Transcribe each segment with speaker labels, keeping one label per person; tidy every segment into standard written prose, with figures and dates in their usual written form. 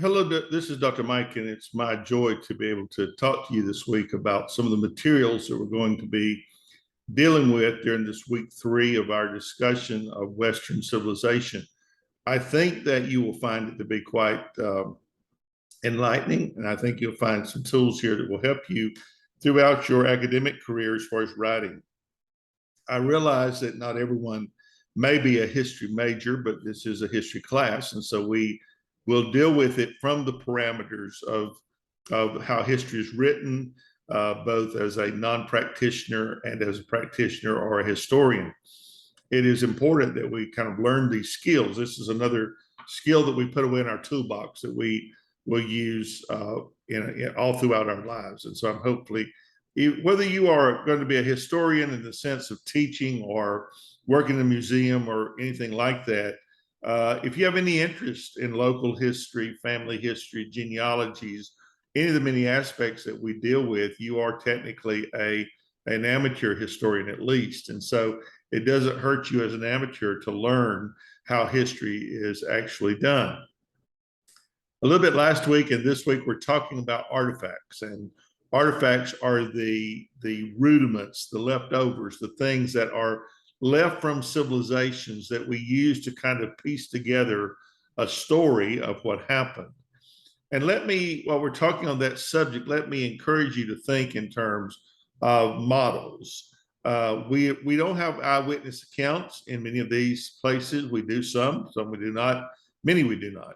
Speaker 1: Hello, this is Dr. Mike, and it's my joy to be able to talk to you this week about some of the materials that we're going to be dealing with during this week 3 of our discussion of Western civilization. I think that you will find it to be quite enlightening, and I think you'll find some tools here that will help you throughout your academic career as far as writing. I realize that not everyone may be a history major, but this is a history class. And so we will deal with it from the parameters of how history is written, both as a non practitioner and as a practitioner or a historian. It is important that we kind of learn these skills. This is another skill that we put away in our toolbox that we will use all throughout our lives. And so I'm hopefully whether you are going to be a historian in the sense of teaching or working in a museum or anything like that, if you have any interest in local history, family history, genealogies, any of the many aspects that we deal with, you are technically an amateur historian at least. And so it doesn't hurt you as an amateur to learn how history is actually done. A little bit last week and this week, we're talking about artifacts, and artifacts are the rudiments, the leftovers, the things that are left from civilizations that we use to kind of piece together a story of what happened. And let me, while we're talking on that subject, let me encourage you to think in terms of models. We don't have eyewitness accounts in many of these places. We do some we do not, many we do not.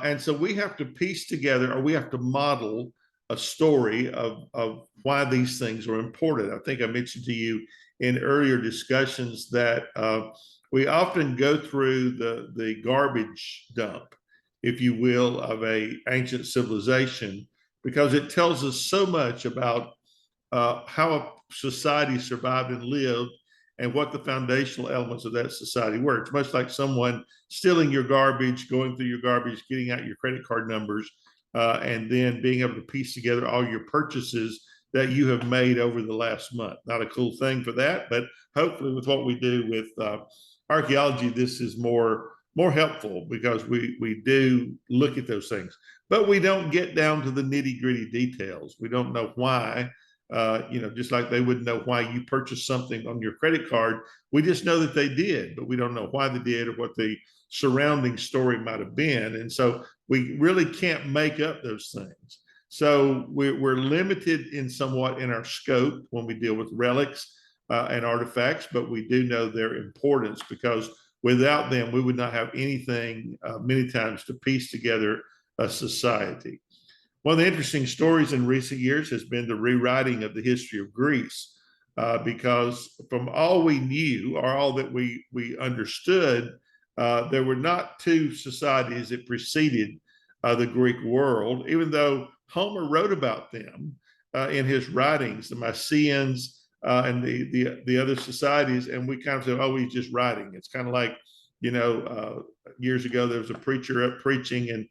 Speaker 1: And so we have to piece together, or we have to model a story of why these things are important. I think I mentioned to you in earlier discussions that we often go through the garbage dump, if you will, of a ancient civilization, because it tells us so much about how a society survived and lived and what the foundational elements of that society were. It's much like someone stealing your garbage, going through your garbage, getting out your credit card numbers, and then being able to piece together all your purchases that you have made over the last month. Not a cool thing for that, but hopefully with what we do with archaeology, this is more helpful because we do look at those things, but we don't get down to the nitty gritty details. We don't know why. Just like they wouldn't know why you purchased something on your credit card. We just know that they did, but we don't know why they did or what the surrounding story might have been. And so we really can't make up those things. So we're limited in somewhat in our scope when we deal with relics and artifacts, but we do know their importance because without them, we would not have anything many times to piece together a society. One of the interesting stories in recent years has been the rewriting of the history of Greece, because from all we knew or all that we understood, there were not two societies that preceded the Greek world, even though Homer wrote about them in his writings, the Mycenaeans and the other societies, and we kind of said, oh, he's just writing. It's kind of like, years ago there was a preacher up preaching, and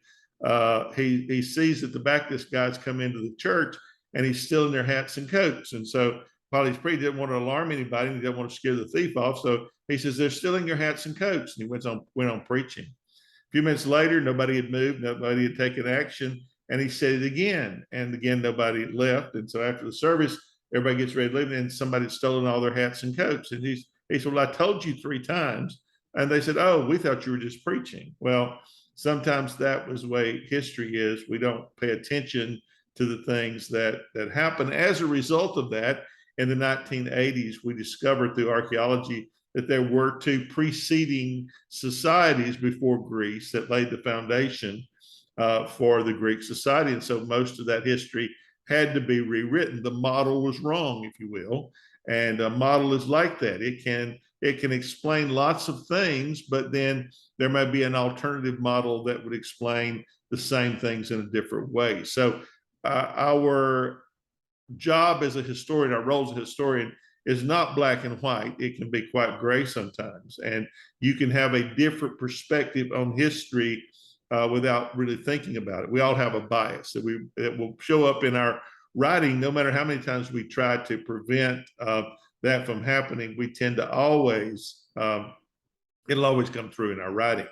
Speaker 1: he sees that the Baptist guys come into the church and he's stealing their hats and coats. And so while he's pretty didn't want to alarm anybody, and he didn't want to scare the thief off. So he says, they're stealing your hats and coats. And he went on preaching. A few minutes later, nobody had moved, nobody had taken action. And he said it again. And again, nobody left. And so after the service, everybody gets ready to leave, and somebody had stolen all their hats and coats. And he said, well, I told you 3 times. And they said, oh, we thought you were just preaching. Well, sometimes that was the way history is. We don't pay attention to the things that happen. As a result of that, in the 1980s, we discovered through archaeology that there were 2 preceding societies before Greece that laid the foundation for the Greek society. And so most of that history had to be rewritten. The model was wrong, if you will. And a model is like that. It can explain lots of things, but then there may be an alternative model that would explain the same things in a different way. So our job as a historian, our role as a historian, is not black and white. It can be quite gray sometimes, and you can have a different perspective on history without really thinking about it. We all have a bias that will show up in our writing, no matter how many times we try to prevent that from happening. We tend to always, it'll always come through in our writing.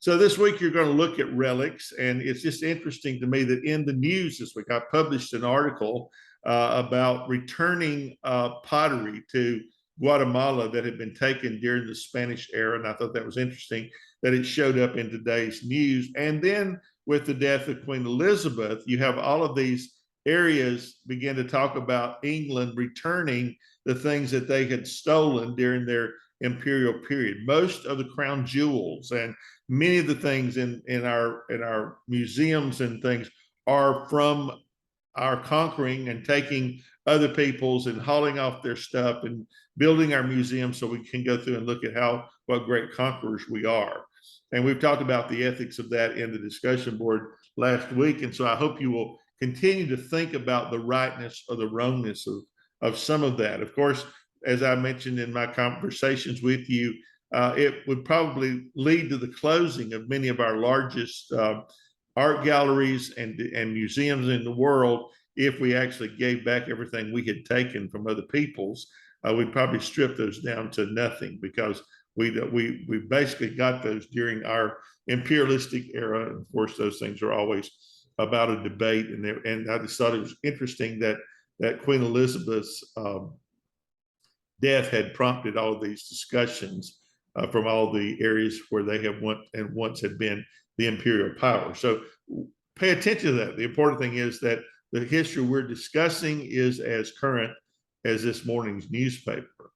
Speaker 1: So this week you're going to look at relics, and it's just interesting to me that in the news this week I published an article about returning pottery to Guatemala that had been taken during the Spanish era, and I thought that was interesting that it showed up in today's news. And then with the death of Queen Elizabeth, you have all of these areas begin to talk about England returning the things that they had stolen during their imperial period. Most of the crown jewels and many of the things in our museums and things are from our conquering and taking other people's and hauling off their stuff and building our museum so we can go through and look at what great conquerors we are. And we've talked about the ethics of that in the discussion board last week. And so I hope you will continue to think about the rightness or the wrongness of some of that. Of course, as I mentioned in my conversations with you, it would probably lead to the closing of many of our largest art galleries and museums in the world if we actually gave back everything we had taken from other peoples. We'd probably strip those down to nothing because we basically got those during our imperialistic era. And of course, those things are always about a debate. And I just thought it was interesting that Queen Elizabeth's death had prompted all of these discussions from all the areas where they have once had been the imperial power. So pay attention to that. The important thing is that the history we're discussing is as current as this morning's newspaper.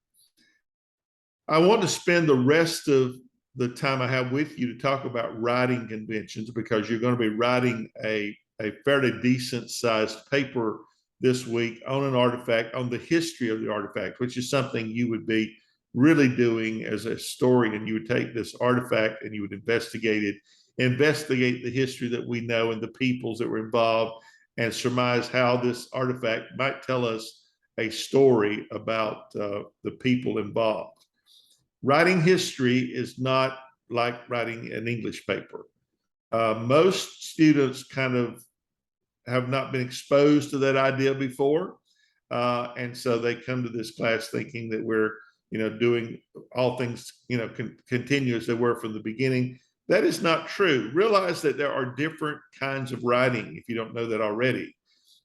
Speaker 1: I want to spend the rest of the time I have with you to talk about writing conventions because you're going to be writing a fairly decent sized paper this week on an artifact, on the history of the artifact, which is something you would be really doing as a historian. You would take this artifact and you would investigate the history that we know and the peoples that were involved, and surmise how this artifact might tell us a story about the people involved. Writing history is not like writing an English paper. Most students kind of have not been exposed to that idea before. And so they come to this class thinking that we're, doing all things, continue as they were from the beginning. That is not true. Realize that there are different kinds of writing, if you don't know that already.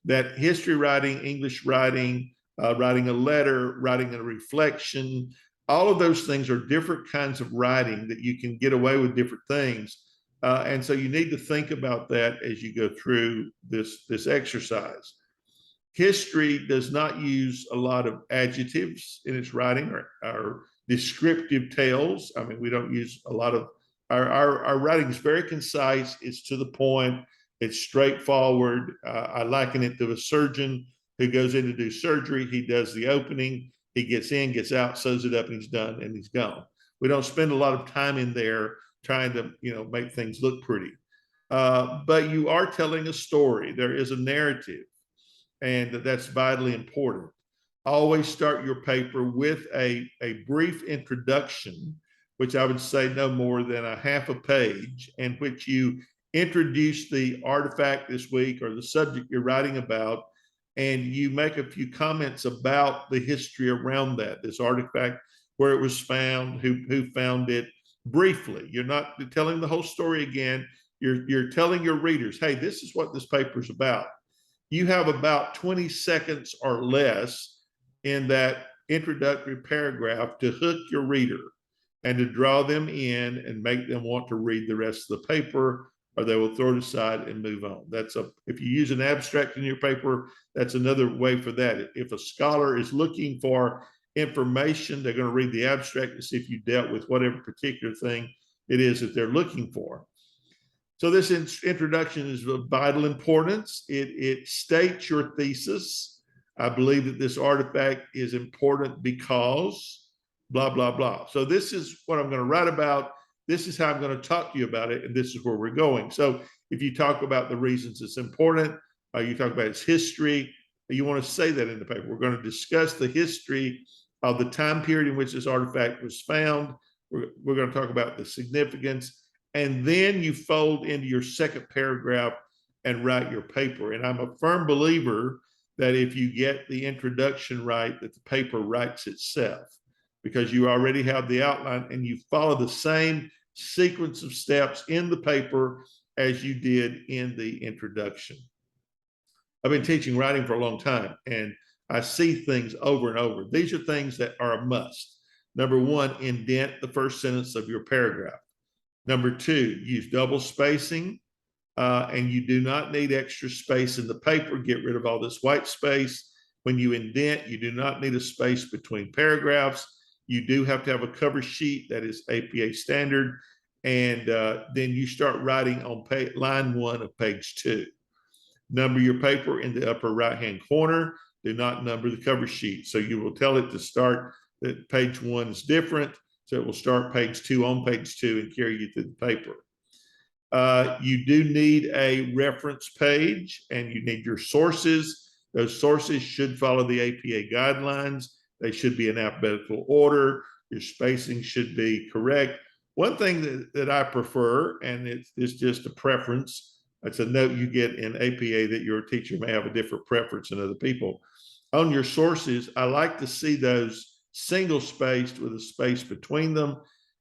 Speaker 1: That history writing, English writing, writing a letter, writing a reflection, all of those things are different kinds of writing that you can get away with different things. And so you need to think about that as you go through this exercise. History does not use a lot of adjectives in its writing or descriptive tales. I mean, we don't use a lot of, our writing is very concise, it's to the point, it's straightforward. I liken it to a surgeon who goes in to do surgery. He does the opening, he gets in, gets out, sews it up, and he's done, and he's gone. We don't spend a lot of time in there trying to make things look pretty. But you are telling a story. There is a narrative, and that's vitally important. Always start your paper with a brief introduction, which I would say no more than a half a page, in which you introduce the artifact this week or the subject you're writing about, and you make a few comments about the history around this artifact, where it was found, who found it, briefly. You're not telling the whole story again. You're telling your readers, hey, this is what this paper is about. You have about 20 seconds or less in that introductory paragraph to hook your reader and to draw them in and make them want to read the rest of the paper, or they will throw it aside and move on. If you use an abstract in your paper, that's another way for that. If a scholar is looking for information, they're going to read the abstract to see if you dealt with whatever particular thing it is that they're looking for. So this introduction is of vital importance. It states your thesis. I believe that this artifact is important because blah, blah, blah. So this is what I'm going to write about. This is how I'm going to talk to you about it. And this is where we're going. So if you talk about the reasons it's important, you talk about its history, you want to say that in the paper. We're going to discuss the history of the time period in which this artifact was found. We're going to talk about the significance. And then you fold into your second paragraph and write your paper. And I'm a firm believer that if you get the introduction right, that the paper writes itself, because you already have the outline and you follow the same sequence of steps in the paper as you did in the introduction. I've been teaching writing for a long time, and I see things over and over. These are things that are a must. Number one, indent the first sentence of your paragraph. Number two, use double spacing, and you do not need extra space in the paper. Get rid of all this white space. When you indent, you do not need a space between paragraphs. You do have to have a cover sheet that is APA standard, and then you start writing on line 1 of page 2. Number your paper in the upper right-hand corner. Do not number the cover sheet. So you will tell it to start that page 1 is different. So it will start page 2 on page 2 and carry you through the paper. You do need a reference page, and you need your sources. Those sources should follow the APA guidelines. They should be in alphabetical order. Your spacing should be correct. One thing that I prefer, and it's just a preference, it's a note you get in APA that your teacher may have a different preference than other people. On your sources, I like to see those single spaced with a space between them.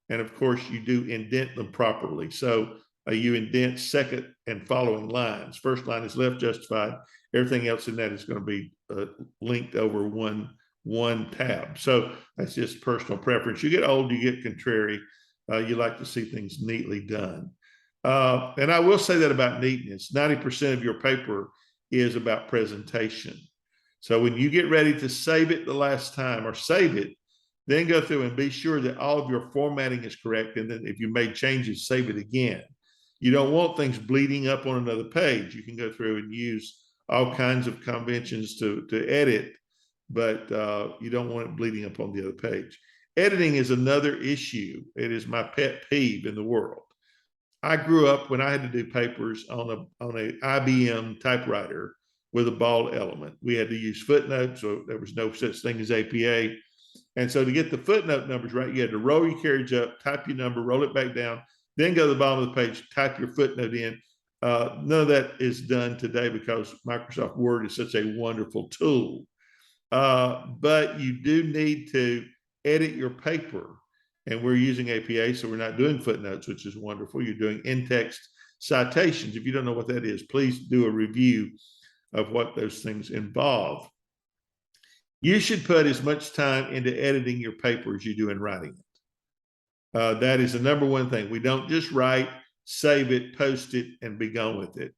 Speaker 1: And of course, you do indent them properly. So you indent second and following lines. First line is left justified. Everything else in that is going to be linked over one tab. So that's just personal preference. You get old, you get contrary. You like to see things neatly done. And I will say that about neatness. 90% of your paper is about presentation. So when you get ready to save it the last time or save it, then go through and be sure that all of your formatting is correct. And then if you made changes, save it again. You don't want things bleeding up on another page. You can go through and use all kinds of conventions to edit, but you don't want it bleeding up on the other page. Editing is another issue. It is my pet peeve in the world. I grew up when I had to do papers on a IBM typewriter with a ball element. We had to use footnotes, so there was no such thing as APA. And so to get the footnote numbers right, you had to roll your carriage up, type your number, roll it back down, then go to the bottom of the page, type your footnote in. None of that is done today because Microsoft Word is such a wonderful tool. But you do need to edit your paper. And we're using APA, so we're not doing footnotes, which is wonderful. You're doing in-text citations. If you don't know what that is, please do a review of what those things involve. You should put as much time into editing your paper as you do in writing it. That is the number one thing. We don't just write, save it, post it, and be gone with it.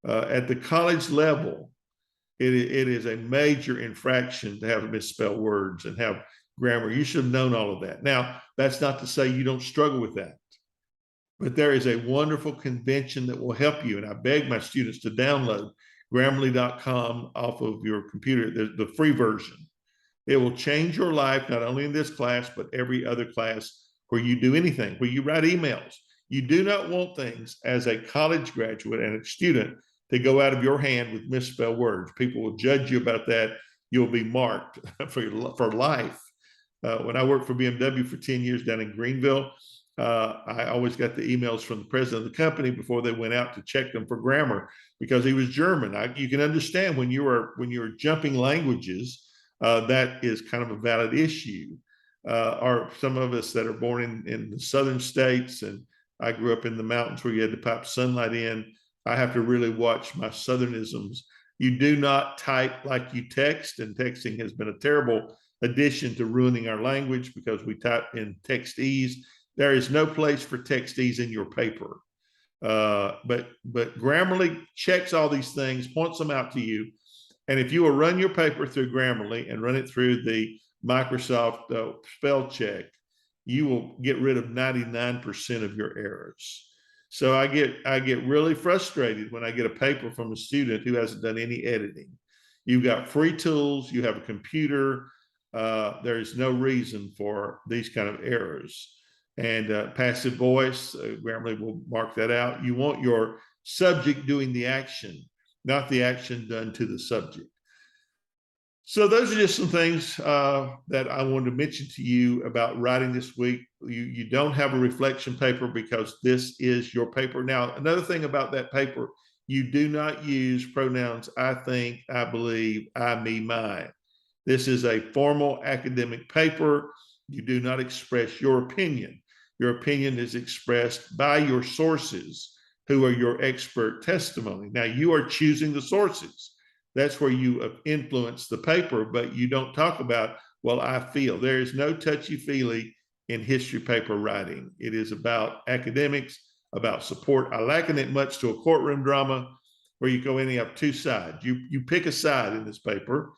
Speaker 1: At the college level, it is a major infraction to have misspelled words and have grammar. You should have known all of that. Now, that's not to say you don't struggle with that, but there is a wonderful convention that will help you. And I beg my students to download Grammarly.com off of your computer, the free version. It will change your life, not only in this class, but every other class where you do anything, where you write emails. You do not want things as a college graduate and a student to go out of your hand with misspelled words. People will judge you about that. You'll be marked for life. When I worked for BMW for 10 years down in Greenville, I always got the emails from the president of the company before they went out to check them for grammar because he was German. You can understand when you're jumping languages, that is kind of a valid issue. Or some of us that are born in the southern states, and I grew up in the mountains where you had to pipe sunlight in, I have to really watch my southernisms. You do not type like you text, and texting has been a terrible addition to ruining our language because we type in textese. There is no place for textese in your paper. But Grammarly checks all these things, points them out to you. And if you will run your paper through Grammarly and run it through the Microsoft spell check, you will get rid of 99% of your errors. So I get really frustrated when I get a paper from a student who hasn't done any editing. You've got free tools, you have a computer. There is no reason for these kind of errors. And passive voice, Grammarly will mark that out. You want your subject doing the action, not the action done to the subject. So those are just some things that I wanted to mention to you about writing this week. You don't have a reflection paper because this is your paper. Now, another thing about that paper, you do not use pronouns I think, I believe, I, me, mine. This is a formal academic paper. You do not express your opinion. Your opinion is expressed by your sources, who are your expert testimony. Now, you are choosing the sources. That's where you influence the paper, but you don't talk about, well, I feel. There is no touchy-feely in history paper writing. It is about academics, about support. I liken it much to a courtroom drama where you go in and you have two sides. You pick a side in this paper.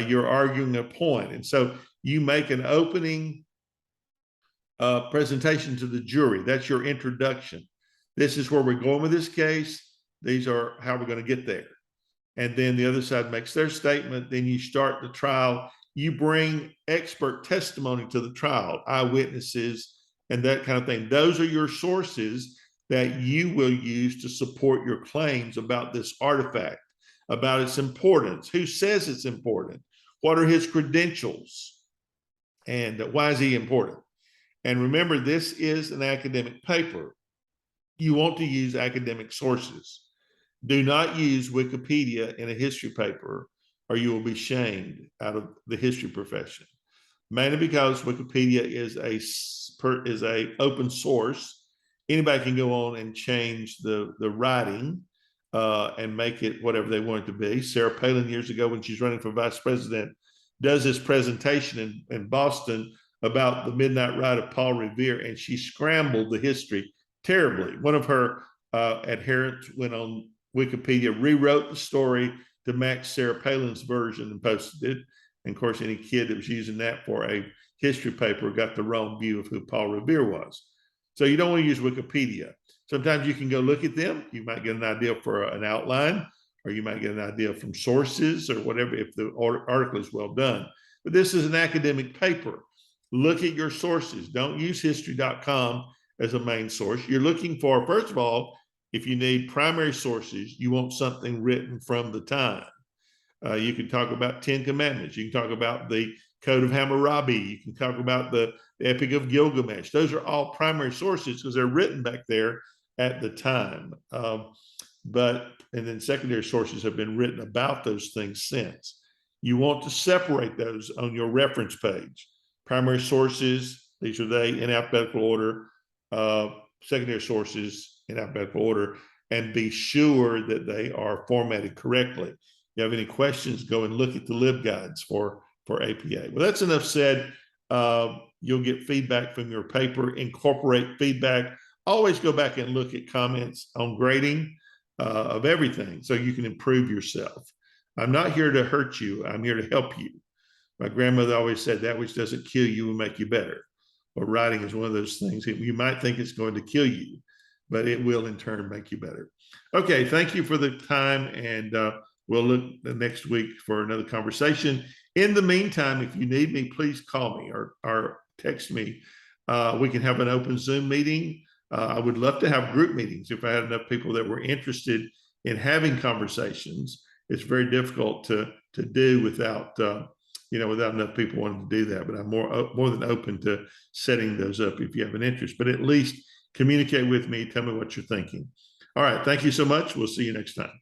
Speaker 1: You're arguing a point. And so you make an opening presentation to the jury. That's your introduction. This is where we're going with this case. These are how we're going to get there. And then the other side makes their statement. Then you start the trial. You bring expert testimony to the trial, eyewitnesses, and that kind of thing. Those are your sources that you will use to support your claims about this artifact, about its importance. Who says it's important? What are his credentials? And why is he important? And remember, this is an academic paper. You want to use academic sources. Do not use Wikipedia in a history paper, or you will be shamed out of the history profession. Mainly because Wikipedia is a open source. Anybody can go on and change the writing and make it whatever they want it to be. Sarah Palin, years ago, when she's running for vice president, does this presentation in Boston about the midnight ride of Paul Revere, and she scrambled the history terribly. One of her adherents went on Wikipedia, rewrote the story to match Sarah Palin's version and posted it. And of course, any kid that was using that for a history paper got the wrong view of who Paul Revere was. So you don't want to use Wikipedia. Sometimes you can go look at them. You might get an idea for an outline, or you might get an idea from sources or whatever if the article is well done. But this is an academic paper. Look at your sources. Don't use history.com as a main source. You're looking for, first of all, if you need primary sources, you want something written from the time. You can talk about 10 Commandments. You can talk about the Code of Hammurabi. You can talk about the Epic of Gilgamesh. Those are all primary sources because they're written back there at the time. And then secondary sources have been written about those things since. You want to separate those on your reference page. Primary sources, these are they in alphabetical order. Secondary sources in alphabetical order, and be sure that they are formatted correctly. If you have any questions, go and look at the LibGuides for APA. Well, that's enough said. You'll get feedback from your paper. Incorporate feedback. Always go back and look at comments on grading of everything so you can improve yourself. I'm not here to hurt you. I'm here to help you. My grandmother always said, that which doesn't kill you will make you better. Well, writing is one of those things. You might think it's going to kill you, but it will in turn make you better. Okay, thank you for the time, and we'll look next week for another conversation. In the meantime, if you need me, please call me or text me. We can have an open Zoom meeting. I would love to have group meetings if I had enough people that were interested in having conversations. It's very difficult to do without without enough people wanting to do that. But I'm more than open to setting those up if you have an interest. But at least communicate with me. Tell me what you're thinking. All right. Thank you so much. We'll see you next time.